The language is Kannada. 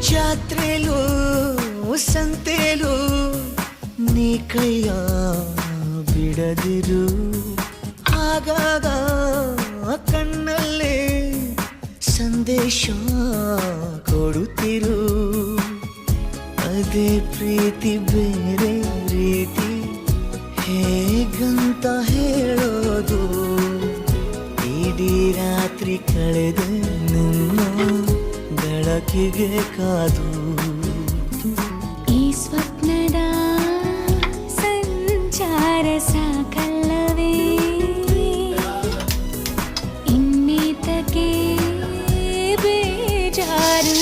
ಜಾತ್ರೆಲೂ ಸಂತೆಲೂ ನೀ ಕೈಯ ಬಿಡದಿರು, ಆಗಾಗ ಕಣ್ಣಲ್ಲೇ ಸಂದೇಶ ಕೊಡುತ್ತಿರು. ಅದೇ ಪ್ರೀತಿ ಬೇರೆ ರೀತಿ ಹೇಗಂತ ಹೇಳೋದು, ಇಡೀ ರಾತ್ರಿ ಕಳೆದ ನಿನ್ನ ಬೆಳಕಿಗೆ ಕಾದು. ಈ ಸ್ವಪ್ನದ ಸಂಚಾರ ಸಾಕಲ್ಲವೇ, ಇನ್ನೀತಕ್ಕೆ ಬೇಜಾರು.